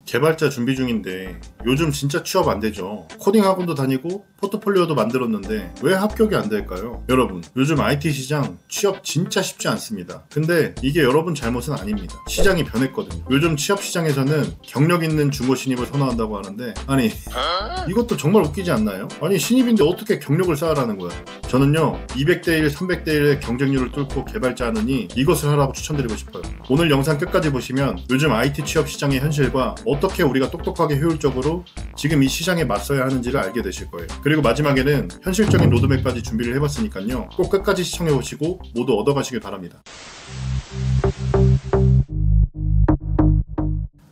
개발자 준비 중인데 요즘 진짜 취업 안 되죠. 코딩 학원도 다니고 포트폴리오도 만들었는데 왜 합격이 안 될까요? 여러분, 요즘 IT 시장 취업 진짜 쉽지 않습니다. 근데 이게 여러분 잘못은 아닙니다. 시장이 변했거든요. 요즘 취업 시장에서는 경력 있는 중고 신입을 선호한다고 하는데, 아니 이것도 정말 웃기지 않나요? 아니 신입인데 어떻게 경력을 쌓으라는 거야? 저는요 200대1 300대1의 경쟁률을 뚫고 개발자 하느니 이것을 하라고 추천드리고 싶어요. 오늘 영상 끝까지 보시면 요즘 IT 취업 시장의 현실과 어떻게 우리가 똑똑하게 효율적으로 지금 이 시장에 맞서야 하는지를 알게 되실 거예요. 그리고 마지막에는 현실적인 로드맵까지 준비를 해봤으니까요, 꼭 끝까지 시청해보시고 모두 얻어가시길 바랍니다.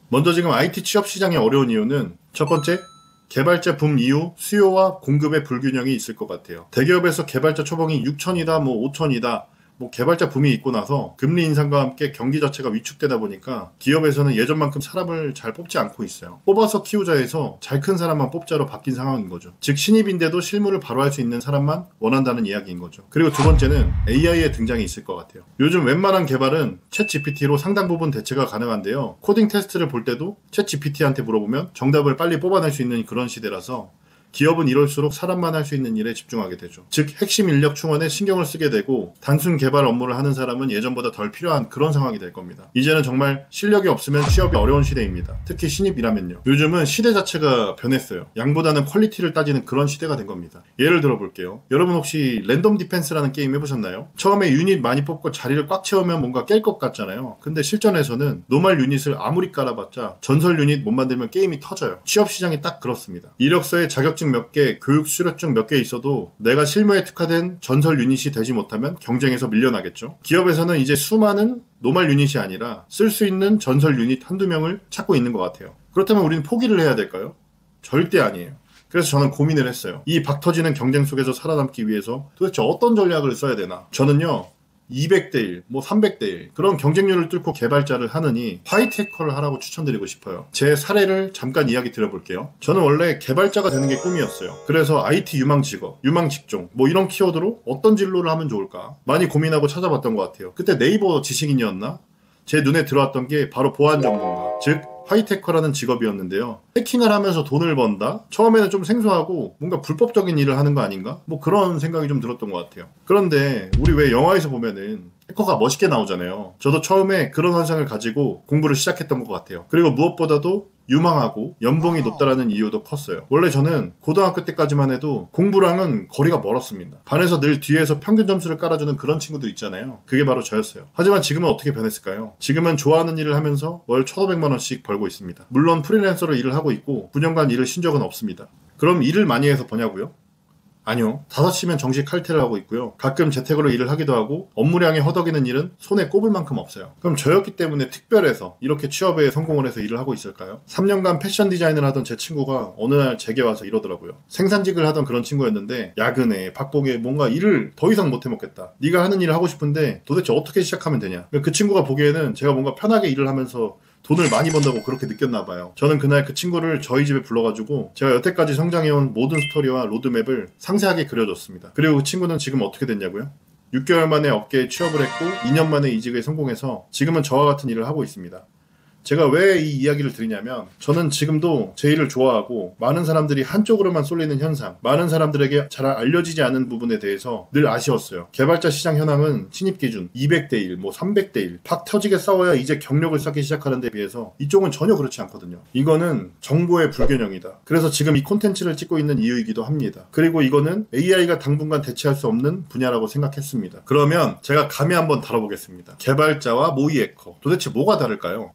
먼저 지금 IT 취업 시장이 어려운 이유는 첫 번째, 개발자 붐 이후 수요와 공급의 불균형이 있을 것 같아요. 대기업에서 개발자 초봉이 6천이다 5천이다 개발자 붐이 있고 나서 금리 인상과 함께 경기 자체가 위축되다 보니까 기업에서는 예전만큼 사람을 잘 뽑지 않고 있어요. 뽑아서 키우자에서 잘 큰 사람만 뽑자로 바뀐 상황인 거죠. 즉 신입인데도 실무를 바로 할 수 있는 사람만 원한다는 이야기인 거죠. 그리고 두 번째는 AI의 등장이 있을 것 같아요. 요즘 웬만한 개발은 챗 GPT로 상당 부분 대체가 가능한데요, 코딩 테스트를 볼 때도 챗 GPT한테 물어보면 정답을 빨리 뽑아낼 수 있는 그런 시대라서 기업은 이럴수록 사람만 할 수 있는 일에 집중하게 되죠. 즉 핵심 인력 충원에 신경을 쓰게 되고 단순 개발 업무를 하는 사람은 예전보다 덜 필요한 그런 상황이 될 겁니다. 이제는 정말 실력이 없으면 취업이 어려운 시대입니다. 특히 신입이라면요. 요즘은 시대 자체가 변했어요. 양보다는 퀄리티를 따지는 그런 시대가 된 겁니다. 예를 들어 볼게요. 여러분 혹시 랜덤 디펜스라는 게임 해보셨나요? 처음에 유닛 많이 뽑고 자리를 꽉 채우면 뭔가 깰 것 같잖아요. 근데 실전에서는 노말 유닛을 아무리 깔아봤자 전설 유닛 못 만들면 게임이 터져요. 취업 시장이 딱 그렇습니다. 이력서에 자격증 몇 개, 교육 수료증 몇 개 있어도 내가 실무에 특화된 전설 유닛이 되지 못하면 경쟁에서 밀려나겠죠. 기업에서는 이제 수많은 노말 유닛이 아니라 쓸 수 있는 전설 유닛 한두 명을 찾고 있는 것 같아요. 그렇다면 우리는 포기를 해야 될까요? 절대 아니에요. 그래서 저는 고민을 했어요. 이 박터지는 경쟁 속에서 살아남기 위해서 도대체 어떤 전략을 써야 되나? 저는요 200대1, 300대1 그런 경쟁률을 뚫고 개발자를 하느니 화이트 해커를 하라고 추천드리고 싶어요. 제 사례를 잠깐 이야기 드려볼게요. 저는 원래 개발자가 되는 게 꿈이었어요. 그래서 IT 유망 직업, 유망 직종 이런 키워드로 어떤 진로를 하면 좋을까 많이 고민하고 찾아봤던 것 같아요. 그때 네이버 지식인이었나? 제 눈에 들어왔던 게 바로 보안 전문가, 즉 화이트해커라는 직업이었는데요. 해킹을 하면서 돈을 번다? 처음에는 좀 생소하고 뭔가 불법적인 일을 하는 거 아닌가? 그런 생각이 좀 들었던 것 같아요. 그런데 우리 왜 영화에서 보면은 해커가 멋있게 나오잖아요. 저도 처음에 그런 환상을 가지고 공부를 시작했던 것 같아요. 그리고 무엇보다도 유망하고 연봉이 높다라는 이유도 컸어요. 원래 저는 고등학교 때까지만 해도 공부랑은 거리가 멀었습니다. 반에서 늘 뒤에서 평균 점수를 깔아주는 그런 친구들 있잖아요. 그게 바로 저였어요. 하지만 지금은 어떻게 변했을까요? 지금은 좋아하는 일을 하면서 월 1,500만 원씩 벌고 있습니다. 물론 프리랜서로 일을 하고 있고 9년간 일을 쉰 적은 없습니다. 그럼 일을 많이 해서 버냐고요? 아니요. 5시면 정시 칼퇴를 하고 있고요. 가끔 재택으로 일을 하기도 하고 업무량이 허덕이는 일은 손에 꼽을 만큼 없어요. 그럼 저였기 때문에 특별해서 이렇게 취업에 성공을 해서 일을 하고 있을까요? 3년간 패션 디자인을 하던 제 친구가 어느 날 제게 와서 이러더라고요. 생산직을 하던 그런 친구였는데 야근에 박봉에 뭔가 일을 더 이상 못 해먹겠다. 네가 하는 일을 하고 싶은데 도대체 어떻게 시작하면 되냐. 그 친구가 보기에는 제가 뭔가 편하게 일을 하면서 돈을 많이 번다고 그렇게 느꼈나 봐요. 저는 그날 그 친구를 저희 집에 불러가지고 제가 여태까지 성장해온 모든 스토리와 로드맵을 상세하게 그려줬습니다. 그리고 그 친구는 지금 어떻게 됐냐고요? 6개월 만에 업계에 취업을 했고 2년 만에 이직에 성공해서 지금은 저와 같은 일을 하고 있습니다. 제가 왜 이 이야기를 드리냐면 저는 지금도 제 일을 좋아하고 많은 사람들이 한쪽으로만 쏠리는 현상, 많은 사람들에게 잘 알려지지 않은 부분에 대해서 늘 아쉬웠어요. 개발자 시장 현황은 신입 기준 200대1, 300대1 팍 터지게 싸워야 이제 경력을 쌓기 시작하는 데 비해서 이쪽은 전혀 그렇지 않거든요. 이거는 정보의 불균형이다. 그래서 지금 이 콘텐츠를 찍고 있는 이유이기도 합니다. 그리고 이거는 AI가 당분간 대체할 수 없는 분야라고 생각했습니다. 그러면 제가 감히 한번 다뤄보겠습니다. 개발자와 모의 해커, 도대체 뭐가 다를까요?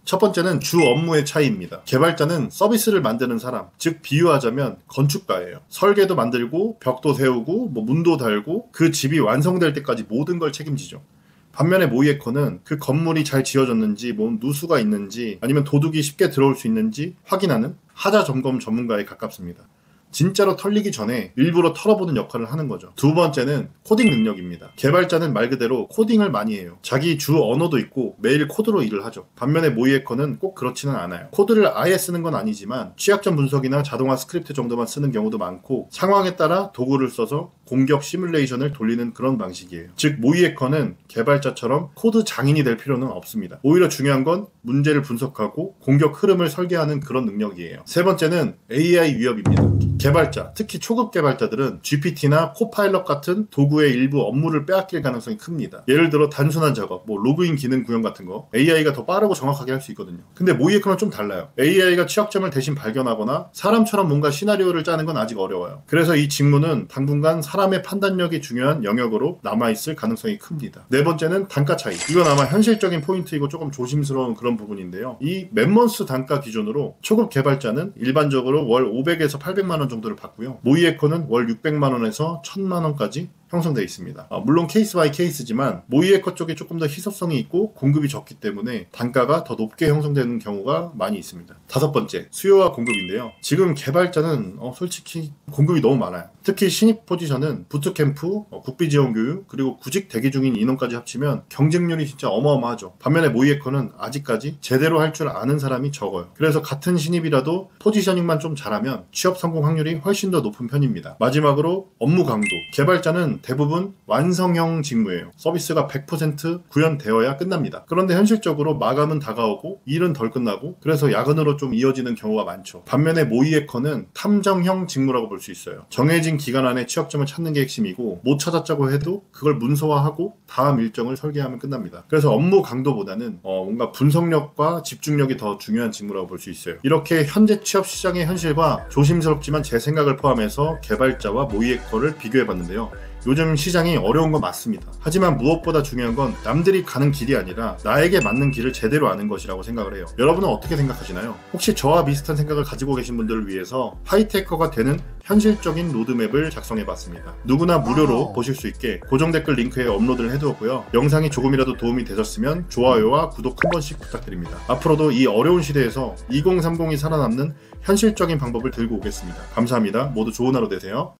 첫 번째는 주 업무의 차이입니다. 개발자는 서비스를 만드는 사람, 즉 비유하자면 건축가예요. 설계도 만들고 벽도 세우고 문도 달고 그 집이 완성될 때까지 모든 걸 책임지죠. 반면에 모의 해커는 그 건물이 잘 지어졌는지 누수가 있는지 아니면 도둑이 쉽게 들어올 수 있는지 확인하는 하자 점검 전문가에 가깝습니다. 진짜로 털리기 전에 일부러 털어보는 역할을 하는 거죠. 두 번째는 코딩 능력입니다. 개발자는 말 그대로 코딩을 많이 해요. 자기 주 언어도 있고 매일 코드로 일을 하죠. 반면에 모의 해커는 꼭 그렇지는 않아요. 코드를 아예 쓰는 건 아니지만 취약점 분석이나 자동화 스크립트 정도만 쓰는 경우도 많고 상황에 따라 도구를 써서 공격 시뮬레이션을 돌리는 그런 방식이에요. 즉 모의 해커는 개발자처럼 코드 장인이 될 필요는 없습니다. 오히려 중요한 건 문제를 분석하고 공격 흐름을 설계하는 그런 능력이에요. 세 번째는 AI 위협입니다. 개발자, 특히 초급 개발자들은 GPT나 코파일럿 같은 도구의 일부 업무를 빼앗길 가능성이 큽니다. 예를 들어 단순한 작업, 로그인 기능 구현 같은 거 AI가 더 빠르고 정확하게 할 수 있거든요. 근데 모의 해커는 좀 달라요. AI가 취약점을 대신 발견하거나 사람처럼 뭔가 시나리오를 짜는 건 아직 어려워요. 그래서 이 직무는 당분간 사람의 판단력이 중요한 영역으로 남아있을 가능성이 큽니다. 네 번째는 단가 차이. 이건 아마 현실적인 포인트이고 조금 조심스러운 그런 부분인데요. 이 맨먼스 단가 기준으로 초급 개발자는 일반적으로 월 500에서 800만 원 정도를 받고요. 모의 해커는 월 600만 원에서 1000만 원까지 형성되어 있습니다. 물론 케이스 바이 케이스지만 모의 해커 쪽이 조금 더 희소성이 있고 공급이 적기 때문에 단가가 더 높게 형성되는 경우가 많이 있습니다. 다섯 번째, 수요와 공급인데요. 지금 개발자는 솔직히 공급이 너무 많아요. 특히 신입 포지션은 부트캠프, 국비 지원 교육, 그리고 구직 대기 중인 인원까지 합치면 경쟁률이 진짜 어마어마하죠. 반면에 모의 해커는 아직까지 제대로 할 줄 아는 사람이 적어요. 그래서 같은 신입이라도 포지셔닝만 좀 잘하면 취업 성공 확률이 훨씬 더 높은 편입니다. 마지막으로 업무 강도. 개발자는 대부분 완성형 직무예요. 서비스가 100% 구현되어야 끝납니다. 그런데 현실적으로 마감은 다가오고 일은 덜 끝나고 그래서 야근으로 좀 이어지는 경우가 많죠. 반면에 모의 해커는 탐정형 직무라고 볼 수 있어요. 정해진 기간 안에 취약점을 찾는 게 핵심이고 못 찾았자고 해도 그걸 문서화하고 다음 일정을 설계하면 끝납니다. 그래서 업무 강도보다는 뭔가 분석력과 집중력이 더 중요한 직무라고 볼 수 있어요. 이렇게 현재 취업 시장의 현실과 조심스럽지만 제 생각을 포함해서 개발자와 모의 해커를 비교해봤는데요. 요즘 시장이 어려운 건 맞습니다. 하지만 무엇보다 중요한 건 남들이 가는 길이 아니라 나에게 맞는 길을 제대로 아는 것이라고 생각을 해요. 여러분은 어떻게 생각하시나요? 혹시 저와 비슷한 생각을 가지고 계신 분들을 위해서 하이테커가 되는 현실적인 로드맵을 작성해봤습니다. 누구나 무료로 보실 수 있게 고정 댓글 링크에 업로드를 해두었고요. 영상이 조금이라도 도움이 되셨으면 좋아요와 구독 한 번씩 부탁드립니다. 앞으로도 이 어려운 시대에서 2030이 살아남는 현실적인 방법을 들고 오겠습니다. 감사합니다. 모두 좋은 하루 되세요.